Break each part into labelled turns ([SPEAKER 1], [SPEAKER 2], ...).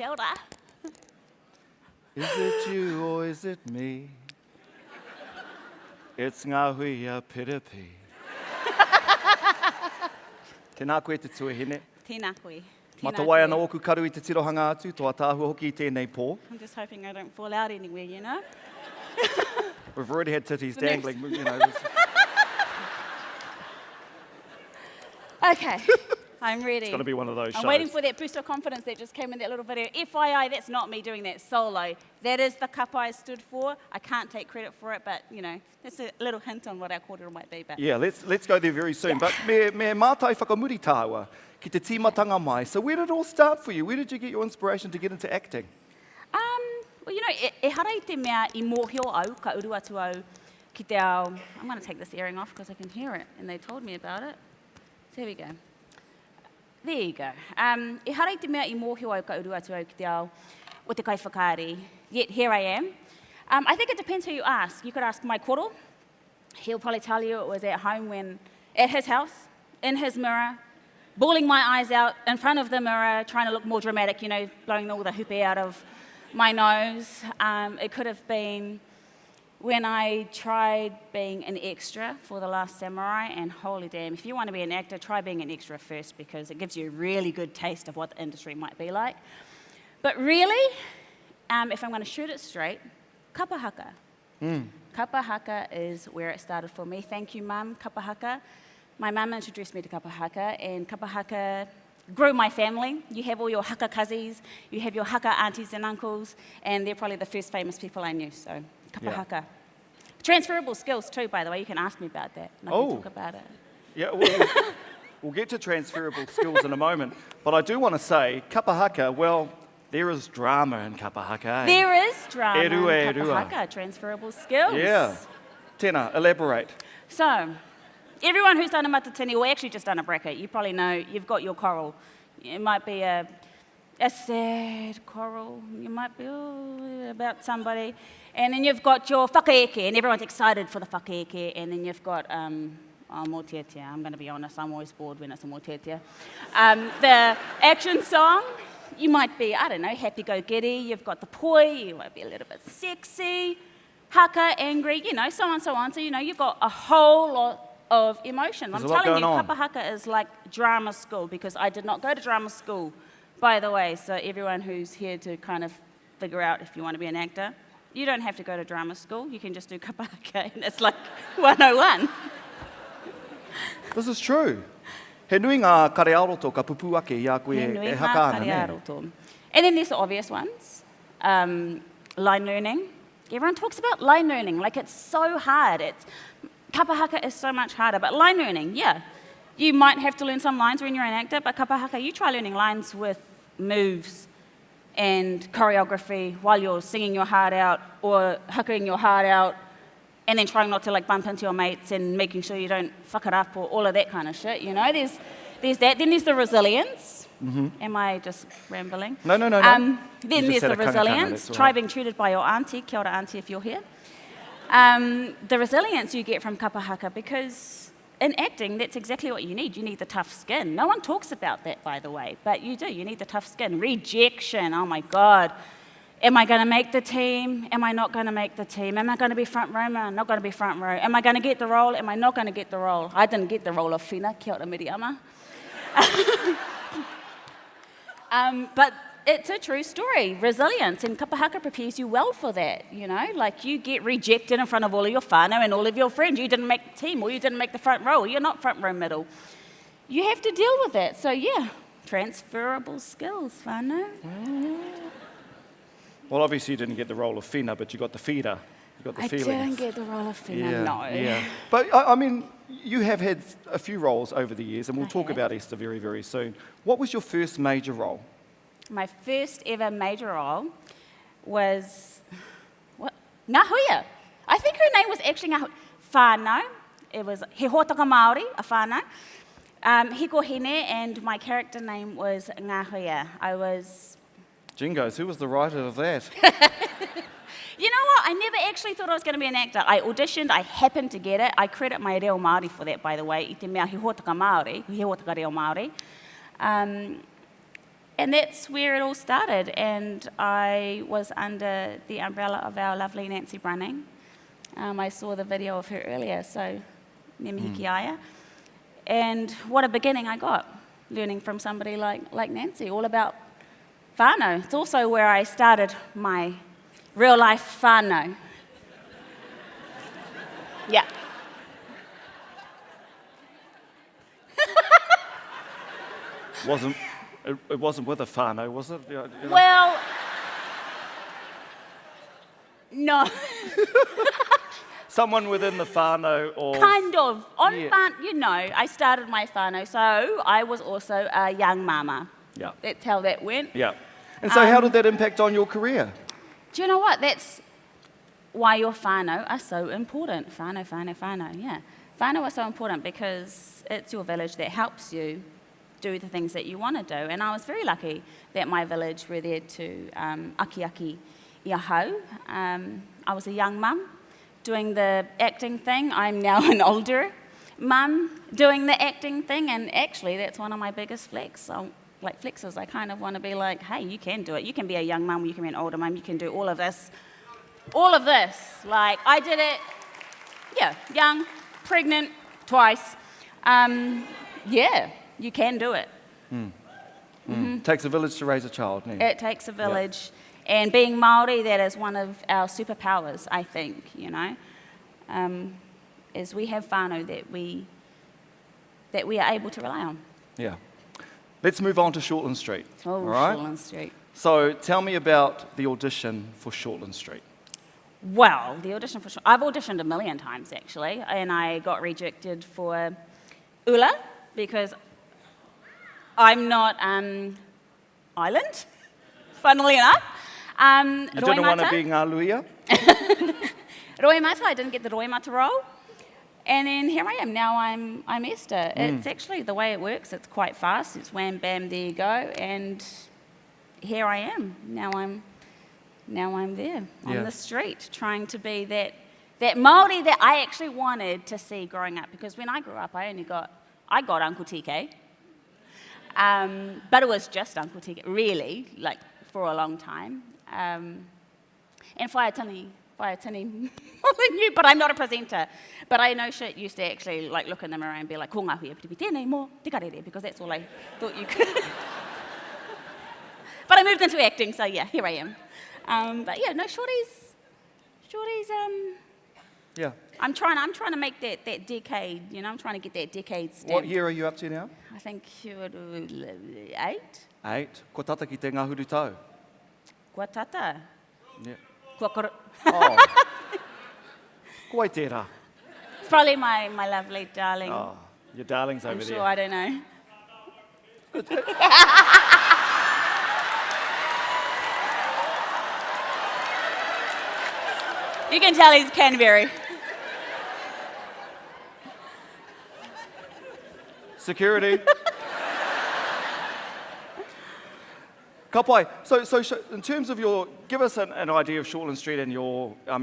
[SPEAKER 1] Kia ora.
[SPEAKER 2] Is it you or is it me? It's Ngahuia Piripi. Tēnā koe te tuahine.
[SPEAKER 1] Tēnā koe.
[SPEAKER 2] Matawai ana oku karu I te tirohanga atu, toa tāhua hoki I tēnei pō.
[SPEAKER 1] I'm just hoping I don't fall out anywhere, you know?
[SPEAKER 2] We've already had titties dangling, you know.
[SPEAKER 1] Okay, I'm ready.
[SPEAKER 2] It's going to be one of those shows.
[SPEAKER 1] I'm waiting for that boost of confidence that just came in that little video. FYI, that's not me doing that solo. That is the kapa I stood for. I can't take credit for it, but, you know, that's a little hint on what our kōrero might be. But
[SPEAKER 2] Yeah, let's go there very soon. But me mātai whakamuri tāua ki te tīmatanga mai. So where did it all start for you? Where did you get your inspiration to get into acting?
[SPEAKER 1] Well, you know, e hara I te mea I mōhio au, ka uru atu au, ki te ao, I'm going to take this earring off because I can hear it, and they told me about it. So here we go. There you go. E hara I te mea I mōhio au, ka uru atu au, ki te ao, o te kaiwhakaari. Yet here I am. I think it depends who you ask. You could ask my koro. He'll probably tell you it was at home when, at his house, in his mirror, bawling my eyes out in front of the mirror, trying to look more dramatic, you know, blowing all the hupe out of my nose. It could have been when I tried being an extra for The Last Samurai, and holy damn, if you want to be an actor, try being an extra first because it gives you a really good taste of what the industry might be like. But really, if I'm going to shoot it straight, kapa haka. Kapa haka is where it started for me. Thank you, Mum, kapa haka. My mum introduced me to kapa haka, and kapa haka grew my family. You have all your haka kazis, you have your haka aunties and uncles, and they're probably the first famous people I knew, so kapa haka. Transferable skills too, by the way, you can ask me about that, and I can talk about it.
[SPEAKER 2] Yeah, we'll get to transferable skills in a moment, but I do want to say, kapa haka, well, there is drama in kapa haka.
[SPEAKER 1] There is drama
[SPEAKER 2] in
[SPEAKER 1] kapa haka, transferable skills.
[SPEAKER 2] Yeah. Tēnā, elaborate.
[SPEAKER 1] So, everyone who's done a matatini, or actually just done a bracket, you probably know you've got your choral. It might be a sad choral, you might be about somebody, and then you've got your whakaeke, and everyone's excited for the whakaeke, and then you've got, mōteatea, I'm going to be honest, I'm always bored when it's a mōteatea. The action song, you might be, I don't know, happy-go-getty, you've got the poi, you might be a little bit sexy, haka, angry, you know, so on, so on. So, you know, you've got a whole lot of emotion. I'm telling you, kapa haka is like drama school, because I did not go to drama school, by the way. So everyone who's here to kind of figure out if you want to be an actor, you don't have to go to drama school. You can just do kapa haka, and it's like 101.
[SPEAKER 2] This is true. He nui ngā karearoto ka pupu ake I a koe e haka ana, ne?
[SPEAKER 1] And then there's the obvious ones. Line learning. Everyone talks about line learning like it's so hard. Kapa haka is so much harder, but line learning, yeah. You might have to learn some lines when you're an actor, but kapa haka, you try learning lines with moves and choreography while you're singing your heart out or hakaing your heart out, and then trying not to like bump into your mates and making sure you don't fuck it up or all of that kind of shit, you know? There's that. Then there's the resilience. Am I just rambling?
[SPEAKER 2] No.
[SPEAKER 1] Then there's the resilience. Try being treated by your auntie. Kia ora auntie if you're here. The resilience you get from kapa haka, because in acting, that's exactly what you need. You need the tough skin. No one talks about that, by the way, but you do. You need the tough skin. Rejection, oh my God. Am I going to make the team? Am I not going to make the team? Am I going to be front row? Am I not going to be front row? Am I going to get the role? Am I not going to get the role? I didn't get the role of Whina. Kia ora miriama. But it's a true story. Resilience, and kapa haka prepares you well for that, you know? Like, you get rejected in front of all of your whānau and all of your friends. You didn't make the team, or you didn't make the front row, or you're not front row middle. You have to deal with that. So, yeah, transferable skills, whānau.
[SPEAKER 2] Well, obviously you didn't get the role of Whina, but you got the feeder. You got the feelings.
[SPEAKER 1] I didn't get the role of Whina, no.
[SPEAKER 2] Yeah. But, I mean, you have had a few roles over the years, and we'll talk about Esther very, very soon. What was your first major role?
[SPEAKER 1] My first ever major role was Ngahuia. I think her name was actually Ngahuia. Whānau. It was he hōtaka Māori, a whānau. Hiko hine, and my character name was Ngahuia. I was...
[SPEAKER 2] Jingos, who was the writer of that?
[SPEAKER 1] You know what? I never actually thought I was going to be an actor. I auditioned, I happened to get it. I credit my reo Māori for that, by the way. I te mea he hōtaka Māori, he hōtaka reo Māori. And that's where it all started. And I was under the umbrella of our lovely Nancy Brunning. I saw the video of her earlier, so me mihi ki aia. And what a beginning I got, learning from somebody like Nancy, all about whānau. It's also where I started my real-life whānau. Yeah.
[SPEAKER 2] It wasn't with a whānau, was it?
[SPEAKER 1] Well, no.
[SPEAKER 2] Someone within the whānau or...
[SPEAKER 1] Kind of. I started my whānau, so I was also a young mama.
[SPEAKER 2] Yeah.
[SPEAKER 1] That's how that went.
[SPEAKER 2] Yeah. And so how did that impact on your career?
[SPEAKER 1] Do you know what? That's why your whānau are so important. Whānau, yeah. Whānau are so important because it's your village that helps you do the things that you want to do. And I was very lucky that my village were there to aki ia hau. I was a young mum doing the acting thing. I'm now an older mum doing the acting thing, and actually that's one of my biggest flexes. I kind of want to be like, hey, you can do it. You can be a young mum, you can be an older mum, you can do all of this. All of this. Like, I did it, young, pregnant, twice. You can do it.
[SPEAKER 2] Takes a village to raise a child, ne?
[SPEAKER 1] It takes a village. And being Māori, that is one of our superpowers, I think, is we have whānau that we are able to rely on.
[SPEAKER 2] Yeah. Let's move on to Shortland Street.
[SPEAKER 1] Oh,
[SPEAKER 2] all right?
[SPEAKER 1] Shortland Street.
[SPEAKER 2] So tell me about the audition for Shortland Street.
[SPEAKER 1] Well, the audition for I've auditioned a million times, actually, and I got rejected for Ula because I'm not island, funnily enough.
[SPEAKER 2] You didn't want to be Ngahuia?
[SPEAKER 1] Roimata, I didn't get the Roimata role. And then here I am, now I'm Esther. It's actually the way it works, it's quite fast. It's wham, bam, there you go. And here I am. Now I'm there on the street trying to be that Māori that I actually wanted to see growing up. Because when I grew up, I got Uncle TK. But it was just Uncle TK, really, like for a long time. And Whaiatani more than you, but I'm not a presenter. But I know shit used to actually like look in the mirror and be like, ko Ngahuia Piripi tēnei mō, te karere, because that's all I thought you could. But I moved into acting, so yeah, here I am. But yeah, no, Shorty's,
[SPEAKER 2] yeah.
[SPEAKER 1] I'm trying to make that decade, I'm trying to get that decade stamp.
[SPEAKER 2] What year are you up to now?
[SPEAKER 1] I think you're 8.
[SPEAKER 2] 8. Ko tata ki te ngahuru tau?
[SPEAKER 1] Kua tata.
[SPEAKER 2] Yeah.
[SPEAKER 1] Oh.
[SPEAKER 2] Ko ai tērā.
[SPEAKER 1] It's probably my lovely darling.
[SPEAKER 2] Oh, your darling's over
[SPEAKER 1] I'm
[SPEAKER 2] there.
[SPEAKER 1] sure, I don't know. You can tell he's Canterbury.
[SPEAKER 2] Security. Kapai, so in terms of give us an idea of Shortland Street and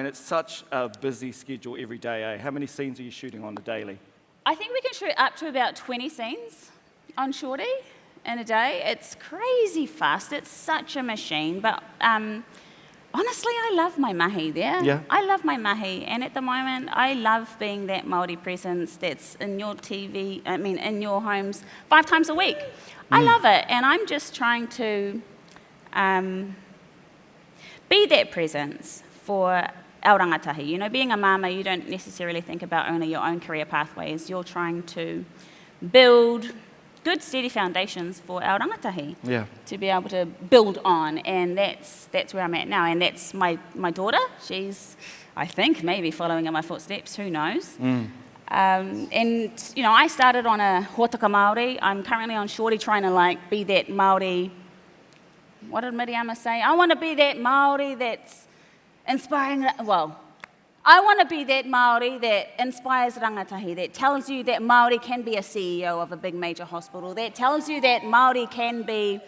[SPEAKER 2] it's such a busy schedule every day, eh? How many scenes are you shooting on a daily?
[SPEAKER 1] I think we can shoot up to about 20 scenes on Shorty in a day. It's crazy fast. It's such a machine, but honestly, I love my mahi there.
[SPEAKER 2] Yeah.
[SPEAKER 1] I love my mahi, and at the moment, I love being that Māori presence that's in your in your homes 5 times a week. I love it, and I'm just trying to be that presence for our rangatahi. Being a mama, you don't necessarily think about only your own career pathways. You're trying to build good, steady foundations for our rangatahi to be able to build on, and that's where I'm at now. And that's my daughter. She's, I think, maybe following in my footsteps. Who knows? And I started on a hōtaka Māori. I'm currently on Shorty trying to be that Māori. What did Miriama say? I want to be that Māori that's inspiring. Well, I want to be that Māori that inspires rangatahi, that tells you that Māori can be a CEO of a big major hospital, that tells you that Māori can be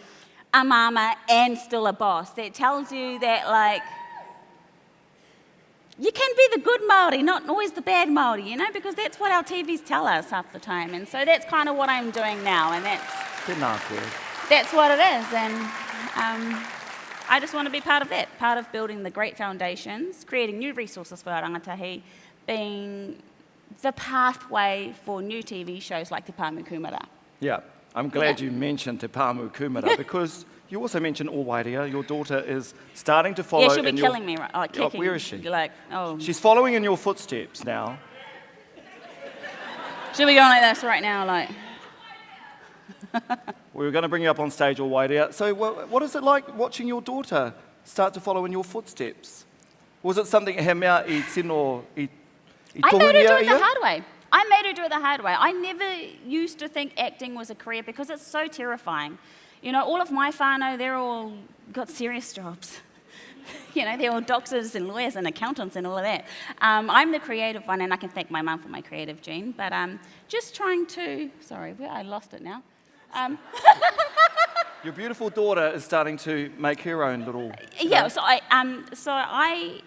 [SPEAKER 1] a mama and still a boss, that tells you that, you can be the good Māori, not always the bad Māori, because that's what our TVs tell us half the time. And so that's kind of what I'm doing now, and that's...
[SPEAKER 2] Tēnā koe.
[SPEAKER 1] that's what it is. And I just want to be part of that, part of building the great foundations, creating new resources for our rangatahi, being the pathway for new TV shows like Te Pāmu Kumara.
[SPEAKER 2] Yeah, I'm glad you mentioned Te Pāmu Kumara because you also mentioned Ōwairia. Your daughter is starting to follow.
[SPEAKER 1] Yeah, she'll be killing me, right? Like, kicking.
[SPEAKER 2] Where is she?
[SPEAKER 1] Like, oh.
[SPEAKER 2] She's following in your footsteps now.
[SPEAKER 1] She'll be going like this right now, like.
[SPEAKER 2] We were going to bring you up on stage, Ōwairia. So what is it like watching your daughter start to follow in your footsteps? Was it something he mea I tino I
[SPEAKER 1] I made her do it
[SPEAKER 2] ia?
[SPEAKER 1] the hard way. I made her do it the hard way. I never used to think acting was a career because it's so terrifying. You know, all of my whānau, they're all got serious jobs. You know, they're all doctors and lawyers and accountants and all of that. I'm the creative one, and I can thank my mum for my creative gene. But just trying to, sorry, I lost it now.
[SPEAKER 2] Your beautiful daughter is starting to make her own little...
[SPEAKER 1] Yeah, so I,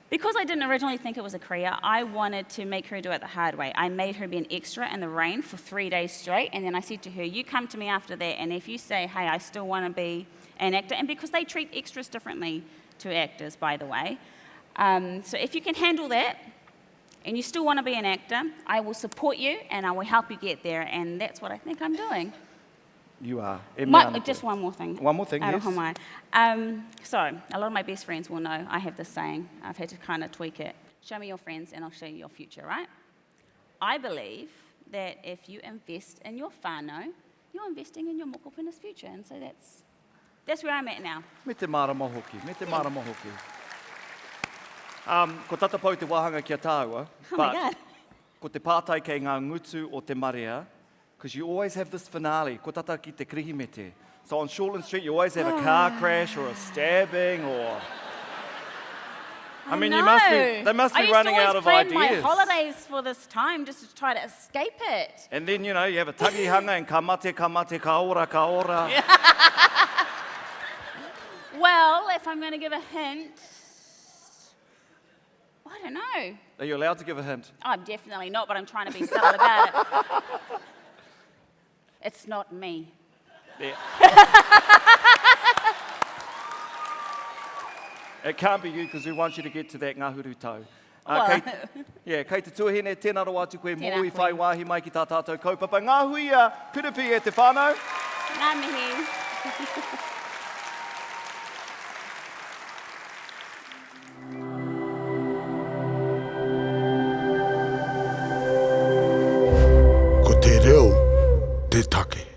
[SPEAKER 1] because I didn't originally think it was a career, I wanted to make her do it the hard way. I made her be an extra in the rain for 3 days straight, and then I said to her, you come to me after that, and if you say, hey, I still want to be an actor, and because they treat extras differently to actors, by the way, so if you can handle that, and you still want to be an actor, I will support you, and I will help you get there, and that's what I think I'm doing.
[SPEAKER 2] You are.
[SPEAKER 1] Just one more thing.
[SPEAKER 2] One more thing, yes.
[SPEAKER 1] So, a lot of my best friends will know I have this saying. I've had to kind of tweak it. Show me your friends and I'll show you your future, right? I believe that if you invest in your whānau, you're investing in your mokopuna's future. And so that's where I'm at now.
[SPEAKER 2] Me te marama hoki, me te marama hoki. Ko tatapau te wahanga kia tāua,
[SPEAKER 1] Oh my God.
[SPEAKER 2] Ko te pātai kei ngā ngutu o te marea, because you always have this finale, ko tata ki te krihimete. So on Shortland Street, you always have a car crash or a stabbing or... I mean, they must be running out of ideas.
[SPEAKER 1] I used to always plan my holidays for this time just to try to escape it.
[SPEAKER 2] And then, you know, you have a tagihanga and ka mate, ka ora.
[SPEAKER 1] Well, if I'm going to give a hint, I don't know.
[SPEAKER 2] Are you allowed to give a hint?
[SPEAKER 1] I'm definitely not, but I'm trying to be subtle about it. It's not me.
[SPEAKER 2] Yeah. It can't be you because we want you to get to that ngahuru tau. Kei te tuahine, tēnā roa atu koe mōi whai wāhi mai ki tā tātou kaupapa. Ngahuia Piripi e te whānau.
[SPEAKER 1] Ngā mihi.
[SPEAKER 3] Ko te reo, te take.